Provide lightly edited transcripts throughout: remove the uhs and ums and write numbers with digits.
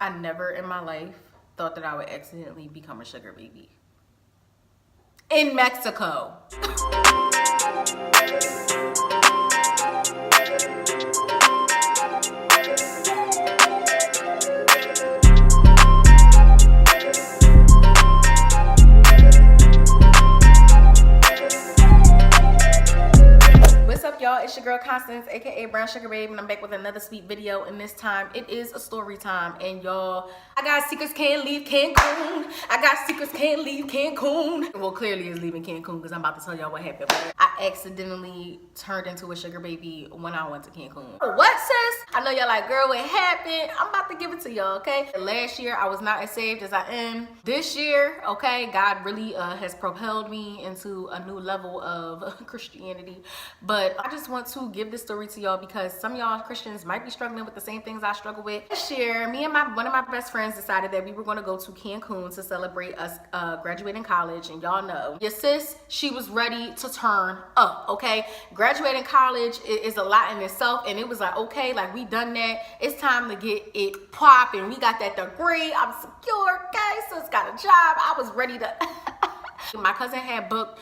I never in my life thought that I would accidentally become a sugar baby. In Mexico. What's up, y'all? It's your girl Constance, aka Brown Sugar Babe, and I'm back with another sweet video. And this time it is a story time. And y'all, I got secrets, can't leave Cancun. I got secrets, can't leave Cancun. Well, clearly it's leaving Cancun because I'm about to tell y'all what happened. But I accidentally turned into a sugar baby when I went to Cancun. What, sis? I know y'all like, girl, what happened? I'm about to give it to y'all, okay? Last year I was not as saved as I am this year, okay? God really has propelled me into a new level of Christianity. But I just want to give this story to y'all because some of y'all Christians might be struggling with the same things I struggle with. This year, me and one of my best friends decided that we were going to go to Cancun to celebrate us graduating college. And y'all know, your sis, she was ready to turn up, okay? Graduating college is a lot in itself, and it was like, okay, like we done that. It's time to get it popping. We got that degree. I'm secure, okay? Sis got a job. I was ready to... My cousin had booked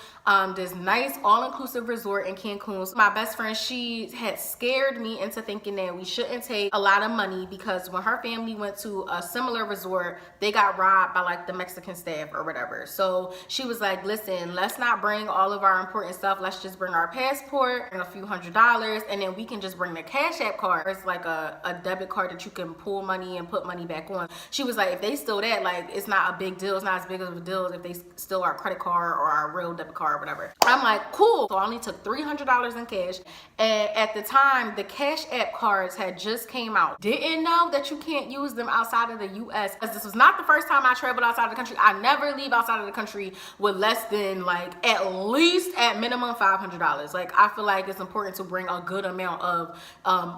this nice all-inclusive resort in Cancun. So my best friend, she had scared me into thinking that we shouldn't take a lot of money because when her family went to a similar resort, they got robbed by like the Mexican staff or whatever. So she was like, listen, let's not bring all of our important stuff. Let's just bring our passport and a few $100s, and then we can just bring the Cash App card. It's like a debit card that you can pull money and put money back on. She was like, if they steal that, like it's not a big deal. It's not as big of a deal if they steal our credit card or our real debit card or whatever. I'm like, cool. So I only took $300 in cash. And at the time, the Cash App cards had just came out. Didn't know that you can't use them outside of the US. Because this was not the first time I traveled outside of the country. I never leave outside of the country with less than like at least at minimum $500. Like I feel like it's important to bring a good amount of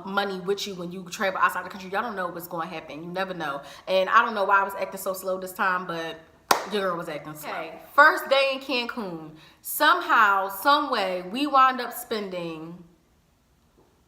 money with you when you travel outside the country. Y'all don't know what's going to happen. You never know. And I don't know why I was acting so slow this time, but your girl was acting slow. Okay, first day in Cancun, somehow, some way, we wound up spending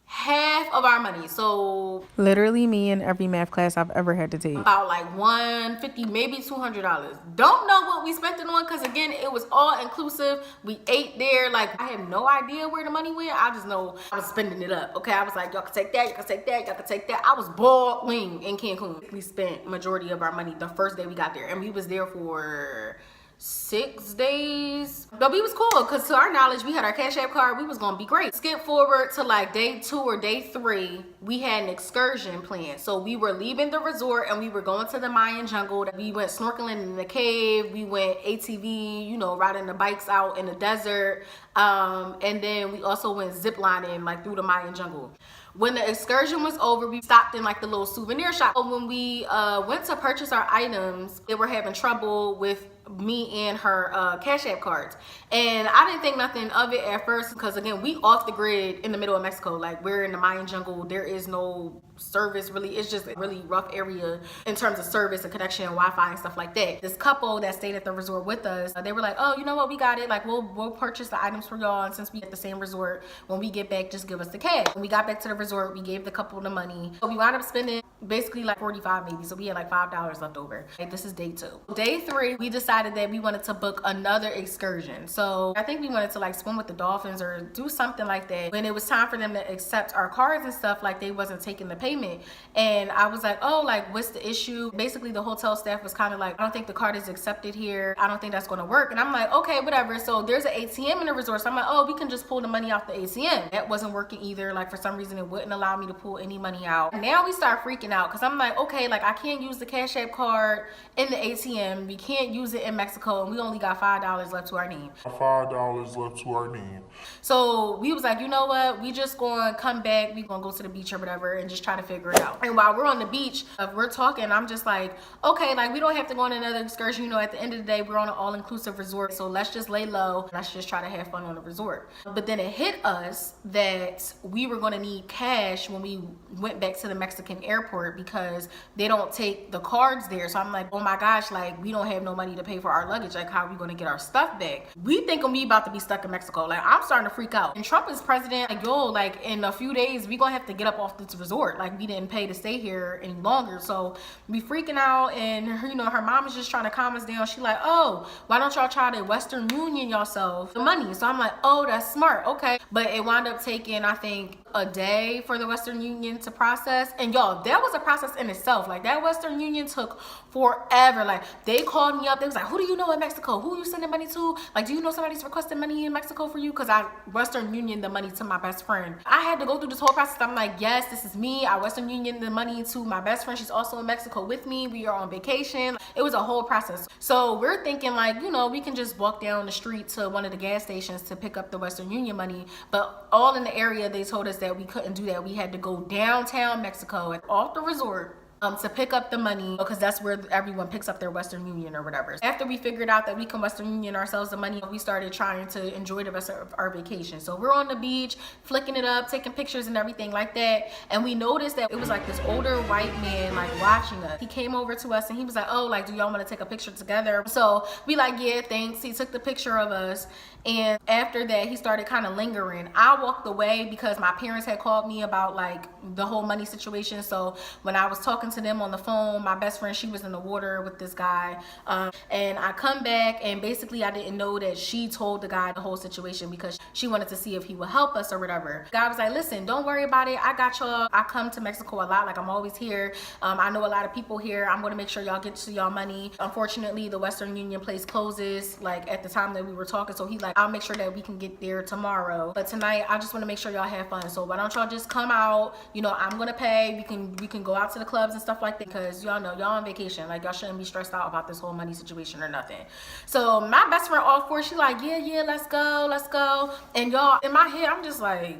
half of our money. So literally me in every math class I've ever had to take. About like $150, maybe $200. Don't know what we spent it on because again, it was all inclusive. We ate there. Like I have no idea where the money went. I just know I was spending it up. Okay, I was like, y'all can take that, y'all can take that, y'all can take that. I was balling in Cancun. We spent majority of our money the first day we got there, and we was there for 6 days, but we was cool because to our knowledge we had our Cash App card. We was gonna be great. Skip forward to like day 2 or day 3, we had an excursion planned. So we were leaving the resort and we were going to the Mayan jungle. We went snorkeling in the cave, we went ATV, you know, riding the bikes out in the desert, and then we also went ziplining like through the Mayan jungle. When the excursion was over, we stopped in like the little souvenir shop. So when we went to purchase our items, they were having trouble with me and her Cash App cards. And I didn't think nothing of it at first because again, we off the grid in the middle of Mexico. Like we're in the Mayan jungle. There is no service really. It's just a really rough area in terms of service and connection and Wi-Fi and stuff like that. This couple that stayed at the resort with us, they were like, oh, you know what, we got it. Like we'll purchase the items for y'all, and since we at the same resort, when we get back, just give us the cash. When we got back to the resort, we gave the couple the money. So we wound up spending basically like $45 maybe. So we had like $5 left over. Like, this is day 2. Day 3, we decided that we wanted to book another excursion. So I think we wanted to like swim with the dolphins or do something like that. When it was time for them to accept our cards and stuff, like they wasn't taking the payment. And I was like, oh, like what's the issue? Basically the hotel staff was kind of like, I don't think the card is accepted here. I don't think that's going to work. And I'm like, okay, whatever. So there's an ATM in the resort. So I'm like, oh, we can just pull the money out the ATM. That wasn't working either. Like for some reason it wouldn't allow me to pull any money out. And now we start freaking out because I'm like, okay, like I can't use the Cash App card in the ATM. We can't use it in Mexico, and we only got $5 left to our name. $5 left to our name. So we was like, you know what? We just gonna come back. We gonna go to the beach or whatever and just try to figure it out. And while we're on the beach, we're talking. I'm just like, okay, like we don't have to go on another excursion. You know, at the end of the day, we're on an all-inclusive resort. So let's just lay low. Let's just try to have fun on the resort. But then it hit us that we were gonna need cash when we went back to the Mexican airport because they don't take the cards there. So I'm like, oh my gosh, like we don't have no money to pay for our luggage. Like how are we gonna get our stuff back? We thinking we about to be stuck in Mexico. Like I'm starting to freak out. And Trump is president. Like yo, like in a few days we gonna have to get up off this resort. Like like we didn't pay to stay here any longer. So we freaking out, and you know, her mom is just trying to calm us down. She like, oh, why don't y'all try to Western Union yourself the money? So I'm like, oh, that's smart, okay. But it wound up taking, I think, a day for the Western Union to process. And y'all, that was a process in itself. Like, that Western Union took forever. Like, they called me up, they was like, who do you know in Mexico? Who are you sending money to? Like, do you know somebody's requesting money in Mexico for you? Because I Western Union the money to my best friend. I had to go through this whole process. I'm like, yes, this is me. I Western Union the money to my best friend. She's also in Mexico with me. We are on vacation. It was a whole process. So we're thinking like, you know, we can just walk down the street to one of the gas stations to pick up the Western Union money. But all in the area, they told us that we couldn't do that. We had to go downtown Mexico and off the resort to pick up the money, because that's where everyone picks up their Western Union or whatever. After we figured out that we can Western Union ourselves the money, we started trying to enjoy the rest of our vacation. So we're on the beach, flicking it up, taking pictures and everything like that. And we noticed that it was like this older white man like watching us. He came over to us and he was like, oh, like, do y'all want to take a picture together? So we like, yeah, thanks. He took the picture of us. And after that, he started kind of lingering. I walked away because my parents had called me about like the whole money situation. So when I was talking to them on the phone, my best friend, she was in the water with this guy. And I come back and basically I didn't know that she told the guy the whole situation because she wanted to see if he would help us or whatever. The guy was like, listen, don't worry about it. I got y'all. I come to Mexico a lot. Like, I'm always here. I know a lot of people here. I'm going to make sure y'all get to y'all money. Unfortunately, the Western Union place closes like at the time that we were talking. So he like, I'll make sure that we can get there tomorrow. But tonight, I just want to make sure y'all have fun. So why don't y'all just come out? You know, I'm going to pay. We can go out to the clubs and stuff like that because y'all know y'all on vacation. Like, y'all shouldn't be stressed out about this whole money situation or nothing. So my best friend all for, she like, yeah, let's go. And y'all, in my head, I'm just like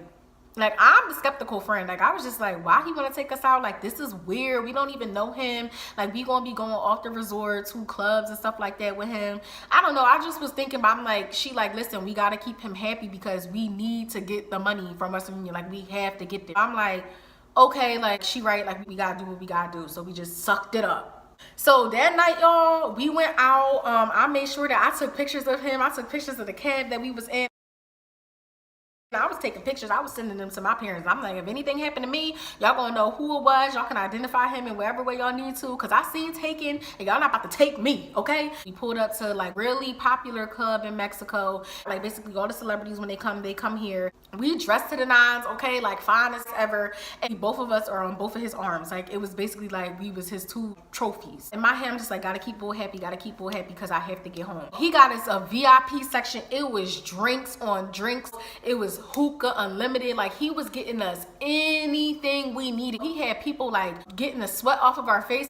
I'm the skeptical friend. Like, I was just like, why he want to take us out? Like, this is weird. We don't even know him. Like, we gonna be going off the resort to clubs and stuff like that with him. I don't know. I just was thinking about, I'm like, she like, listen, we got to keep him happy because we need to get the money from Western Union. Like, we have to get there. I'm like, okay, like, she right. Like, we got to do what we got to do. So we just sucked it up. So that night, y'all, we went out. I made sure that I took pictures of him. I took pictures of the cab that we was in. I was taking pictures. I was sending them to my parents. I'm like, if anything happened to me, y'all gonna know who it was. Y'all can identify him in wherever way y'all need to, because I seen taken and y'all not about to take me, okay? We pulled up to like really popular club in Mexico. Like, basically all the celebrities, when they come here. We dressed to the nines, okay? Like, fine as ever. And both of us are on both of his arms. Like, it was basically like we was his two trophies. In my head, I'm just like, gotta keep Bull happy because I have to get home. He got us a VIP section. It was drinks on drinks. It was hookah unlimited. Like, he was getting us anything we needed. He had people like getting the sweat off of our face.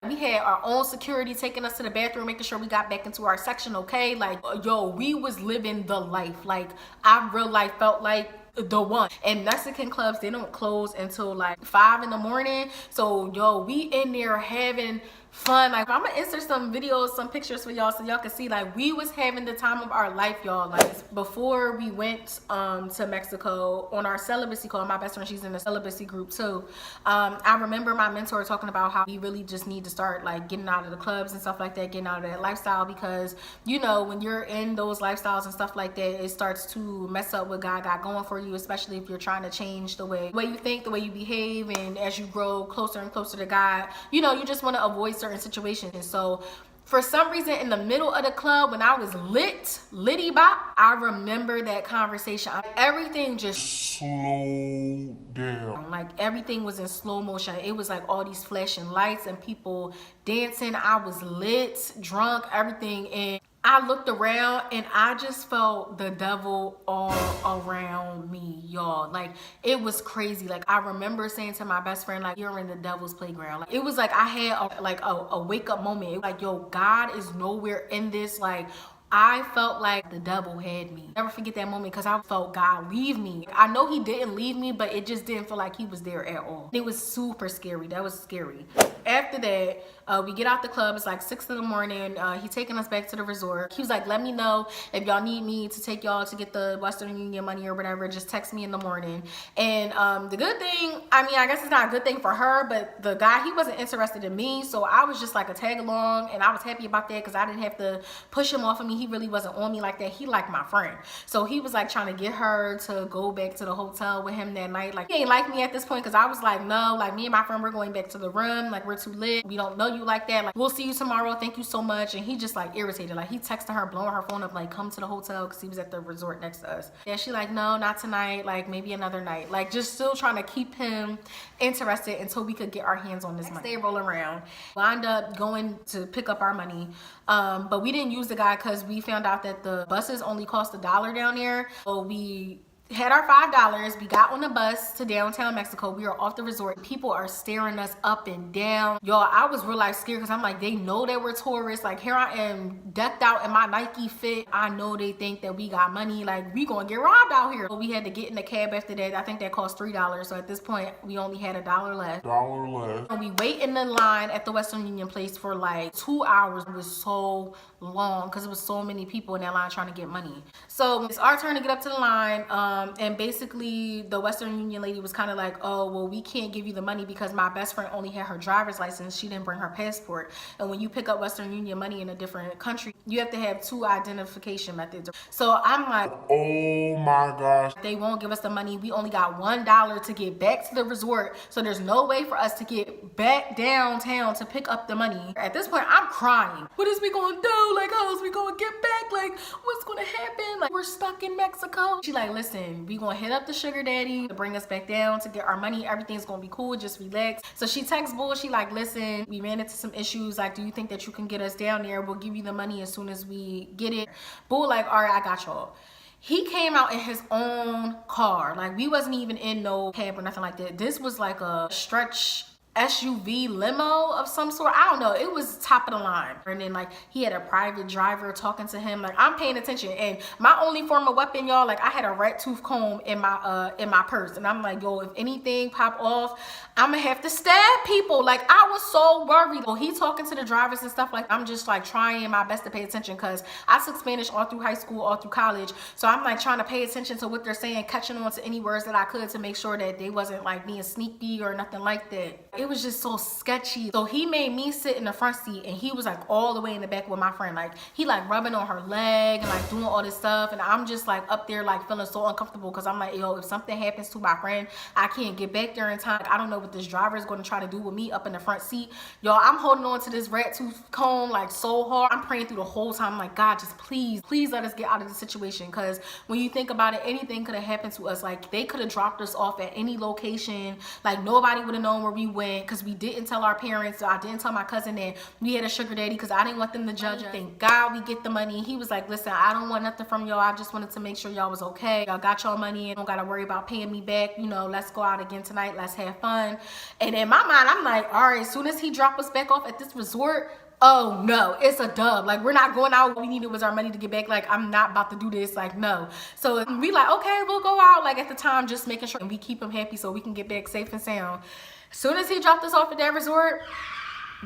We had our own security taking us to the bathroom, making sure we got back into our section, okay? Like, yo, we was living the life. Like, I real life felt like the one. And Mexican clubs, they don't close until like 5 in the morning. So, yo, we in there having fun. Like, I'm gonna insert some videos, some pictures for y'all so y'all can see, like, we was having the time of our life, y'all. Like, before we went to Mexico on our celibacy call, my best friend, she's in the celibacy group too. I remember my mentor talking about how we really just need to start like getting out of the clubs and stuff like that, getting out of that lifestyle, because you know, when you're in those lifestyles and stuff like that, it starts to mess up what God got going for you, especially if you're trying to change the way you think, the way you behave. And as you grow closer and closer to God, you know, you just want to avoid certain situations. And so for some reason, in the middle of the club, when I was litty bop, I remember that conversation. Everything just slowed down. like, everything was in slow motion. It was like all these flashing lights and people dancing. I was lit, drunk, everything. And I looked around and I just felt the devil all around me, y'all. Like, it was crazy. Like, I remember saying to my best friend, like, you're in the devil's playground. Like, it was like I had a wake up moment. It was like, yo, God is nowhere in this. Like, I felt like the devil had me. Never forget that moment, because I felt God leave me. I know he didn't leave me, but it just didn't feel like he was there at all. It was super scary. That was scary. After that, we get out the club. It's like 6 in the morning. He taking us back to the resort. He was like, let me know if y'all need me to take y'all to get the Western Union money or whatever. Just text me in the morning. And the good thing, I mean, I guess it's not a good thing for her, but the guy, he wasn't interested in me. So I was just like a tag along, and I was happy about that because I didn't have to push him off of me. He really wasn't on me like that. He liked my friend. So he was like trying to get her to go back to the hotel with him that night. Like, he ain't like me at this point because I was like, no, like me and my friend, we're going back to the room. Like, we're too lit. We don't know you like that. Like, we'll see you tomorrow. Thank you so much. And he just like irritated. Like, he texted her, blowing her phone up, like, come to the hotel because he was at the resort next to us. Yeah, she like, no, not tonight. Like, maybe another night. Like, just still trying to keep him interested until we could get our hands on this money. They roll around. Wind up going to pick up our money. But we didn't use the guy because we found out that the buses only cost $1 down there. So we had our $5. We got on the bus to downtown Mexico. We were off the resort. People are staring us up and down. Y'all, I was real life scared because I'm like, they know that we're tourists. Like, here I am decked out in my Nike fit. I know they think that we got money. Like, we gonna get robbed out here. So we had to get in the cab after that. I think that cost $3. So at this point, we only had $1 left. $1 left. We wait in the line at the Western Union place for like 2 hours. It was so long because it was so many people in that line trying to get money. So it's our turn to get up to the line. And basically the Western Union lady was kind of like, oh, well, we can't give you the money because my best friend only had her driver's license. She didn't bring her passport. And when you pick up Western Union money in a different country, you have to have 2 identification methods. So I'm like, Oh my gosh. they won't give us the money. We only got $1 to get back to the resort. So there's no way for us to get back downtown to pick up the money. At this point, I'm crying. What is we gonna do? Like, how is we gonna get back? Like, what's gonna happen? Like, we're stuck in Mexico. She like, listen, we gonna hit up the sugar daddy to bring us back down to get our money. Everything's gonna be cool. Just relax. So she texts Bull. She like, listen, we ran into some issues. Like, do you think that you can get us down there? We'll give you the money as soon as we get it. Bull like, all right, I got y'all. He came out in his own car. Like, we wasn't even in no cab or nothing like that. This was like a stretch SUV limo of some sort. I don't know. It was top of the line. And then like he had a private driver talking to him. Like, I'm paying attention. And my only form of weapon, y'all, like I had a rat tooth comb in my purse. And I'm like, yo, if anything pop off, I'm gonna have to stab people. Like, I was so worried. Well, he talking to the drivers and stuff. Like, I'm just like trying my best to pay attention because I took Spanish all through high school, all through college. So I'm like trying to pay attention to what they're saying, catching on to any words that I could to make sure that they wasn't like being sneaky or nothing like that. It was just so sketchy. So he made me sit in the front seat and he was like all the way in the back with my friend. Like, he like rubbing on her leg and like doing all this stuff. And I'm just like up there like feeling so uncomfortable because I'm like, yo, if something happens to my friend, I can't get back there in time. Like, I don't know what this driver is going to try to do with me up in the front seat. Y'all, I'm holding on to this rat tooth comb like so hard. I'm praying through the whole time. I'm like, God, just please let us get out of this situation. Because when you think about it, anything could have happened to us. Like, they could have dropped us off at any location. Like, nobody would have known where we went because we didn't tell our parents. So I didn't tell my cousin that we had a sugar daddy because I didn't want them to judge us. Thank God we get the money. He was like, listen, I don't want nothing from y'all. I just wanted to make sure y'all was okay. Y'all got y'all money and don't got to worry about paying me back. You know, let's go out again tonight. Let's have fun. And in my mind, I'm like, all right, as soon as he dropped us back off at this resort, oh no, it's a dub. Like, we're not going out. What we needed was our money to get back. Like, I'm not about to do this. Like, no. So we like, okay, we'll go out. Like, at the time, just making sure we keep him happy so we can get back safe and sound. As soon as he dropped us off at that resort,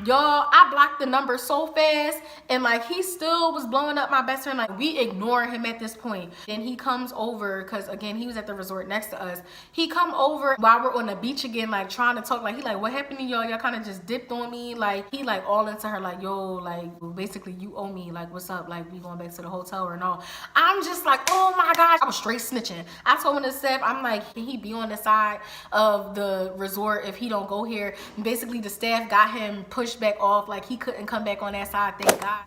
y'all, I blocked the number so fast, and like he still was blowing up my best friend. Like, we ignoring him at this point. Then he comes over because again he was at the resort next to us. He come over while we're on the beach again, like trying to talk. Like, he like, what happened to y'all? Y'all kind of just dipped on me. Like, he like all into her, like, yo, like basically you owe me. Like, what's up? Like, we going back to the hotel or no? I'm just like, oh my gosh, I was straight snitching. I told him to step. I'm like, can he be on the side of the resort if he don't go here? And basically the staff got him pushed back off. Like, he couldn't come back on that side. Thank God.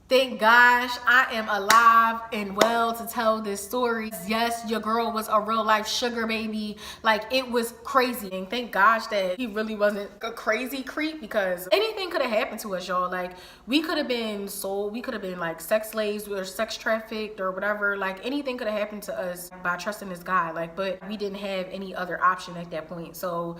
Thank gosh I am alive and well to tell this story. Yes, your girl was a real life sugar baby. Like, it was crazy. And thank gosh that he really wasn't a crazy creep, because anything could have happened to us, y'all. Like, we could have been sold. We could have been like sex slaves or sex trafficked or whatever. Like, anything could have happened to us by trusting this guy. Like, but we didn't have any other option at that point. So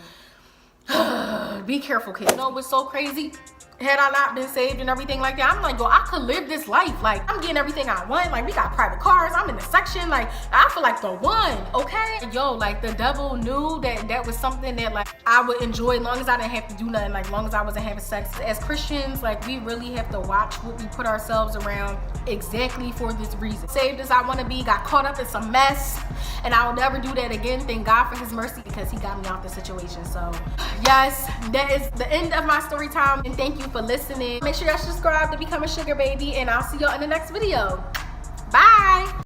be careful, kids. You know what's so crazy? Had I not been saved and everything like that, I'm like, yo, I could live this life. Like, I'm getting everything I want. Like, we got private cars. I'm in the section. Like, I feel like the one, okay? Yo, like, the devil knew that that was something that, like, I would enjoy as long as I didn't have to do nothing. Like, as long as I wasn't having sex. As Christians, like, we really have to watch what we put ourselves around exactly for this reason. Saved as I want to be, got caught up in some mess, and I will never do that again. Thank God for his mercy because he got me out the situation. So, yes, that is the end of my story time, and thank you for listening. Make sure y'all subscribe to become a sugar baby, and I'll see y'all in the next video. Bye.